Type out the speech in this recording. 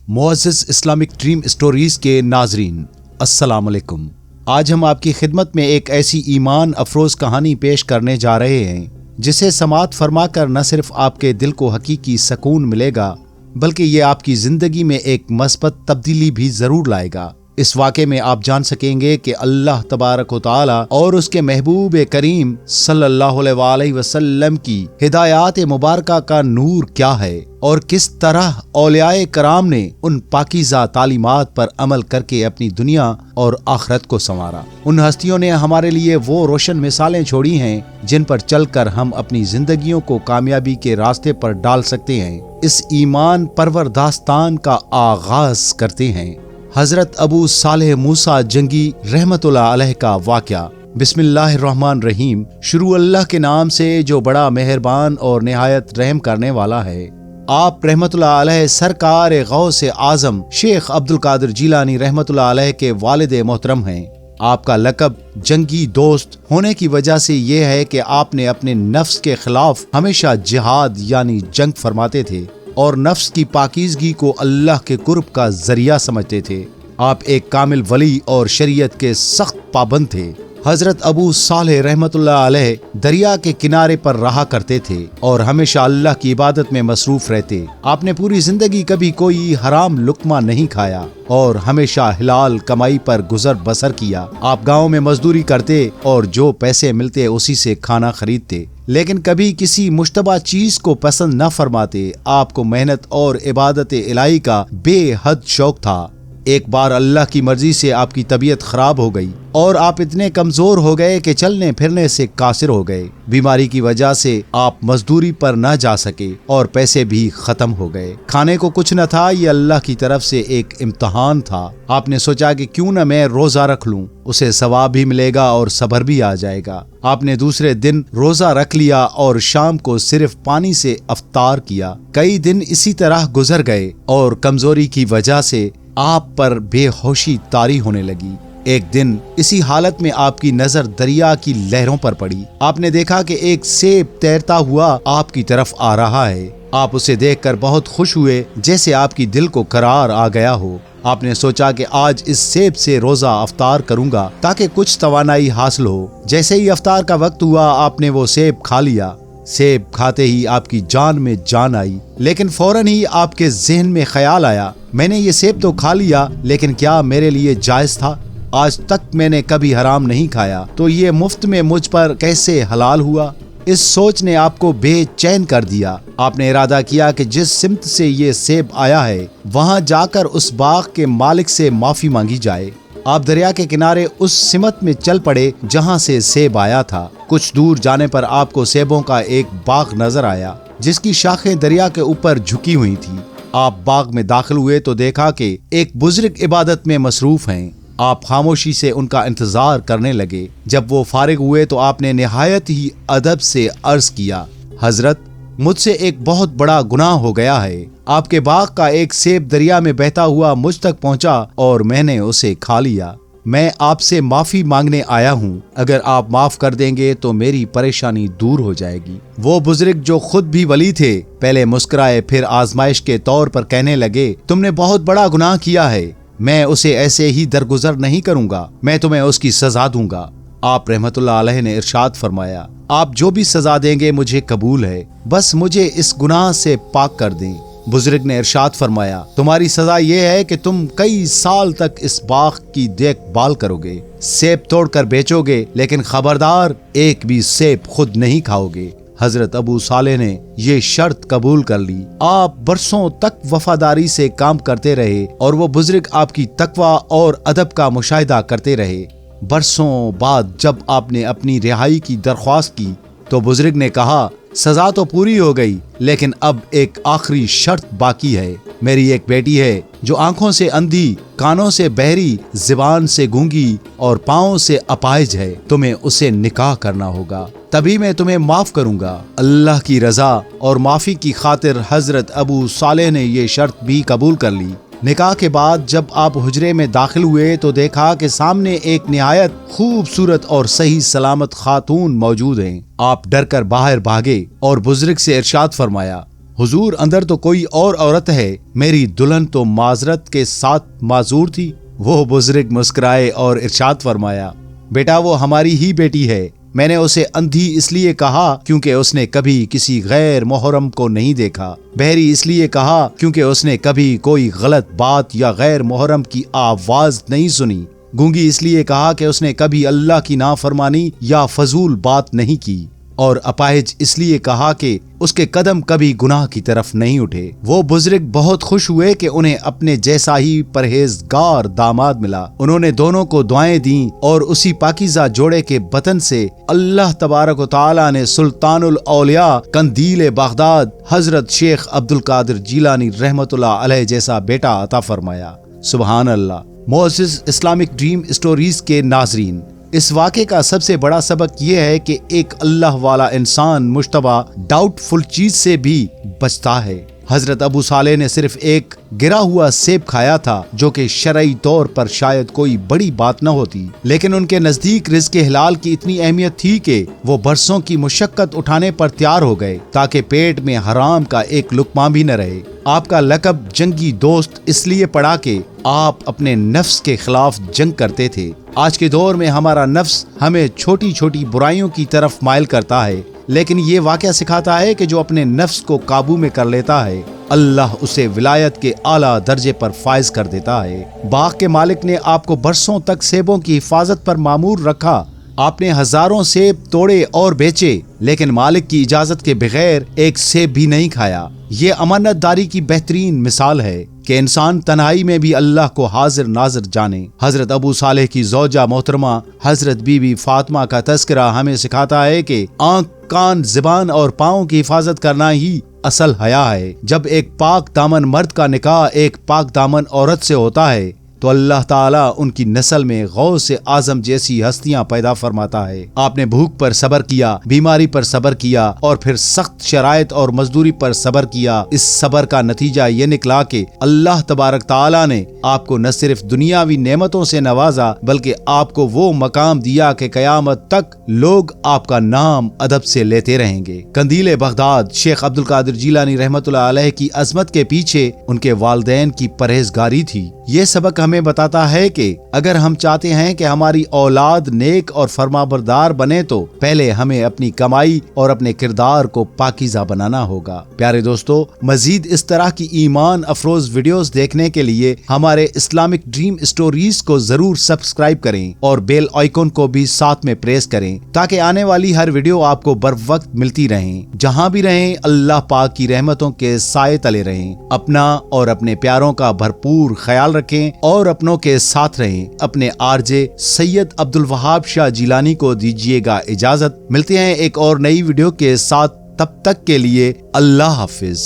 मुअज़्ज़ज़ Islamic dream stories के नाजरीन, अस्सलाम वालेकुम। आज हम आपकी खिदमत में एक ऐसी ईमान अफरोज कहानी पेश करने जा रहे हैं जिसे समाअत फरमाकर न सिर्फ आपके दिल को हकीकी सकून मिलेगा बल्कि ये आपकी जिंदगी में एक मस्बत तब्दीली भी जरूर लाएगा। इस वाक़े में आप जान सकेंगे कि अल्लाह तबारक व तआला और उसके महबूब करीम सल्लल्लाहु अलैहि वसल्लम की हिदायत मुबारका का नूर क्या है और किस तरह औलियाए कराम ने उन पाकीज़ा तालीमात पर अमल करके अपनी दुनिया और आखिरत को संवारा। उन हस्तियों ने हमारे लिए वो रोशन मिसालें छोड़ी हैं जिन पर चलकर हम अपनी जिंदगियों को कामयाबी के रास्ते पर डाल सकते हैं। इस ईमान परवर दास्तान का आगाज करते हैं हजरत अबू सालेह मूसा जंगी रहमतुल्लाह अलैह का वाक़या। बिस्मिल्लाहिर्रहमानिर्रहीम। शुरू अल्लाह के नाम से जो बड़ा मेहरबान और निहायत रहम करने वाला है। आप रहमतुल्लाह अलैह सरकार गौसे आजम शेख अब्दुल कादिर जिलानी रहमतुल्लाह अलैह के वालिद मोहतरम हैं। आपका लक़ब जंगी दोस्त होने की वजह से ये है कि आपने अपने नफ्स के खिलाफ हमेशा जिहाद यानी जंग फरमाते थे और नफ्स की पाकीज़गी को अल्लाह के कुर्ब का जरिया समझते थे। आप एक कामिल वली और शरीयत के सख्त पाबंद थे। हजरत अबू सालेह रहमतुल्लाह अलैह दरिया के किनारे पर रहा करते थे और हमेशा अल्लाह की इबादत में मसरूफ रहते। आपने पूरी जिंदगी कभी कोई हराम लुक्मा नहीं खाया और हमेशा हिलाल कमाई पर गुजर बसर किया। आप गाँव में मजदूरी करते और जो पैसे मिलते उसी से खाना खरीदते, लेकिन कभी किसी मुश्तबा चीज को पसंद न फरमाते। आपको मेहनत और इबादत इलाही का बेहद शौक था। एक बार अल्लाह की मर्जी से आपकी तबीयत खराब हो गई और आप इतने कमजोर हो गए कि चलने फिरने से कासिर हो गए। बीमारी की वजह से आप मजदूरी पर न जा सके और पैसे भी खत्म हो गए। खाने को कुछ न था। ये अल्लाह की तरफ से एक इम्तिहान था। आपने सोचा कि क्यों न मैं रोजा रख लूं, उसे सवाब भी मिलेगा और सब्र भी आ जाएगा। आपने दूसरे दिन रोजा रख लिया और शाम को सिर्फ पानी से अफ्तार किया। कई दिन इसी तरह गुजर गए और कमजोरी की वजह से आप पर बेहोशी तारी होने लगी। एक दिन इसी हालत में आपकी नजर दरिया की लहरों पर पड़ी। आपने देखा कि एक सेब तैरता हुआ आपकी तरफ आ रहा है। आप उसे देखकर बहुत खुश हुए, जैसे आपकी दिल को करार आ गया हो। आपने सोचा कि आज इस सेब से रोजा अफ्तार करूंगा ताकि कुछ तवानाई हासिल हो। जैसे ही अफ्तार का वक्त हुआ आपने वो सेब खा लिया। सेब खाते ही आपकी जान में जान आई, लेकिन फौरन ही आपके जहन में ख्याल आया, मैंने ये सेब तो खा लिया, लेकिन क्या मेरे लिए जायज था? आज तक मैंने कभी हराम नहीं खाया, तो ये मुफ्त में मुझ पर कैसे हलाल हुआ? इस सोच ने आपको बेचैन कर दिया। आपने इरादा किया कि जिस सिमत से ये सेब आया है वहां जाकर उस बाग के मालिक से माफी मांगी जाए। आप दरिया के किनारे उस सिमत में चल पड़े जहां से सेब आया था। कुछ दूर जाने पर आपको सेबों का एक बाग नजर आया जिसकी शाखें दरिया के ऊपर झुकी हुई थी। आप बाग में दाखिल हुए तो देखा कि एक बुजुर्ग इबादत में मसरूफ हैं। आप खामोशी से उनका इंतजार करने लगे। जब वो फारिग हुए तो आपने निहायत ही अदब से अर्ज किया, हजरत, मुझसे एक बहुत बड़ा गुनाह हो गया है। आपके बाग का एक सेब दरिया में बहता हुआ मुझ तक पहुंचा और मैंने उसे खा लिया। मैं आपसे माफी मांगने आया हूँ। अगर आप माफ कर देंगे तो मेरी परेशानी दूर हो जाएगी। वो बुजुर्ग जो खुद भी वली थे पहले मुस्कुराए, फिर आजमाइश के तौर पर कहने लगे, तुमने बहुत बड़ा गुनाह किया है। मैं उसे ऐसे ही दरगुजर नहीं करूंगा, मैं तुम्हें उसकी सजा दूंगा। आप रहमतुल्लाह अलैह ने इरशाद फरमाया, आप जो भी सजा देंगे मुझे कबूल है, बस मुझे इस गुनाह से पाक कर दें। बुजुर्ग ने इरशाद फरमाया, तुम्हारी सजा ये है कि तुम कई साल तक इस बाग की देखभाल करोगे, सेब तोड़कर बेचोगे, लेकिन खबरदार एक भी सेब खुद नहीं खाओगे। हजरत अबू सालेह ने ये शर्त कबूल कर ली। आप बरसों तक वफादारी से काम करते रहे और वो बुजुर्ग आपकी तकवा और अदब का मुशाहिदा करते रहे। बरसों बाद जब आपने अपनी रिहाई की दरख्वास्त की तो बुजुर्ग ने कहा, सजा तो पूरी हो गई, लेकिन अब एक आखिरी शर्त बाकी है। मेरी एक बेटी है जो आंखों से अंधी, कानों से बहरी, जुबान से गूंगी और पाँव से अपाहिज है। तुम्हें उसे निकाह करना होगा, तभी मैं तुम्हें माफ करूंगा। अल्लाह की रजा और माफी की खातिर हजरत अबू सालेह ने ये शर्त भी कबूल कर ली। निकाह के बाद जब आप हुजरे में दाखिल हुए तो देखा कि सामने एक निहायत खूबसूरत और सही सलामत खातून मौजूद हैं। आप डर कर बाहर भागे और बुजुर्ग से इरशाद फरमाया, हुजूर अंदर तो कोई और औरत है, मेरी दुल्हन तो माजरत के साथ माजूर थी। वो बुजुर्ग मुस्कुराए और इरशाद फरमाया, बेटा वो हमारी ही बेटी है। मैंने उसे अंधी इसलिए कहा क्योंकि उसने कभी किसी गैर मोहरम को नहीं देखा, बहरी इसलिए कहा क्योंकि उसने कभी कोई गलत बात या गैर मोहरम की आवाज नहीं सुनी, गूंगी इसलिए कहा कि उसने कभी अल्लाह की नाफरमानी या फजूल बात नहीं की, और अपाहिज इसलिए कहा कि उसके कदम कभी गुनाह की तरफ नहीं उठे। वो बुजुर्ग बहुत खुश हुए कि उन्हें अपने जैसा ही परहेजगार दामाद मिला। उन्होंने दोनों को दुआएं दी और उसी पाकीज़ा जोड़े के बतन से अल्लाह तबारक व तआला ने सुल्तानुल औलिया कंदील बगदाद हजरत शेख अब्दुल कादिर जीलानी रहमतुल्लाह अलैह जैसा बेटा अता फरमाया। सुभान अल्लाह। मोअज़्ज़िज़ इस्लामिक ड्रीम स्टोरीज के नाजरीन, इस वाक़े का सबसे बड़ा सबक यह है कि एक अल्लाह वाला इंसान मुश्तबा डाउटफुल चीज से भी बचता है। हजरत अबू सालेह ने सिर्फ एक गिरा हुआ सेब खाया था, जो कि शरई तौर पर शायद कोई बड़ी बात न होती, लेकिन उनके नजदीक रिज़्क़ हलाल की इतनी अहमियत थी कि वो बरसों की मुशक्कत उठाने पर तैयार हो गए ताकि पेट में हराम का एक लुकमा भी न रहे। आपका लक़ब जंगी दोस्त इसलिए पड़ा कि आप अपने नफ्स के खिलाफ जंग करते थे। आज के दौर में हमारा नफ्स हमें छोटी छोटी बुराइयों की तरफ माइल करता है, लेकिन ये वाक़या सिखाता है कि जो अपने नफ्स को काबू में कर लेता है, अल्लाह उसे विलायत के आला दर्जे पर फायज कर देता है। बाग के मालिक ने आपको बरसों तक सेबों की हिफाजत पर मामूर रखा। आपने हजारों सेब तोड़े और बेचे, लेकिन मालिक की इजाजत के बगैर एक सेब भी नहीं खाया। ये अमानतदारी की बेहतरीन मिसाल है कि इंसान तन्हाई में भी अल्लाह को हाजिर नाजिर जाने। हजरत अबू सालेह की ज़ौजा मोहतरमा हजरत बीबी फातिमा का तज़किरा हमें सिखाता है कि आंख, कान, ज़बान और पाँव की हिफाजत करना ही असल हया है। जब एक पाक दामन मर्द का निकाह एक पाक दामन औरत से होता है तो अल्लाह ताला उनकी नस्ल में गौस आजम जैसी हस्तियां पैदा फरमाता है। आपने भूख पर सब्र किया, बीमारी पर सब्र किया और फिर सख्त शराइत और मजदूरी पर सब्र किया। इस सब्र का नतीजा ये निकला कि अल्लाह तबारक ताला ने आपको न सिर्फ दुनियावी नेमतों से नवाजा, बल्कि आपको वो मकाम दिया कि कयामत तक लोग आपका नाम अदब से लेते रहेंगे। कंदील बगदाद शेख अब्दुल कादिर जीलानी रहमतुल्लाह अलैह की अजमत के पीछे उनके वालिदैन की परहेजगारी थी। ये सबक हमें बताता है कि अगर हम चाहते हैं कि हमारी औलाद नेक और फरमाबरदार बने तो पहले हमें अपनी कमाई और अपने किरदार को पाकीज़ा बनाना होगा। प्यारे दोस्तों, मजीद इस तरह की ईमान अफरोज वीडियोस देखने के लिए हमारे इस्लामिक ड्रीम स्टोरीज को जरूर सब्सक्राइब करें और बेल आइकन को भी साथ में प्रेस करें ताकि आने वाली हर वीडियो आपको बर वक्त मिलती रहें। जहाँ भी रहें, अल्लाह पाक की रहमतों के साए तले रहें। अपना और अपने प्यारों का भरपूर ख्याल रखें और अपनों के साथ रहें। अपने आरजे सैयद अब्दुल वहाब शाह जिलानी को दीजिएगा इजाजत। मिलते हैं एक और नई वीडियो के साथ, तब तक के लिए अल्लाह हाफिज।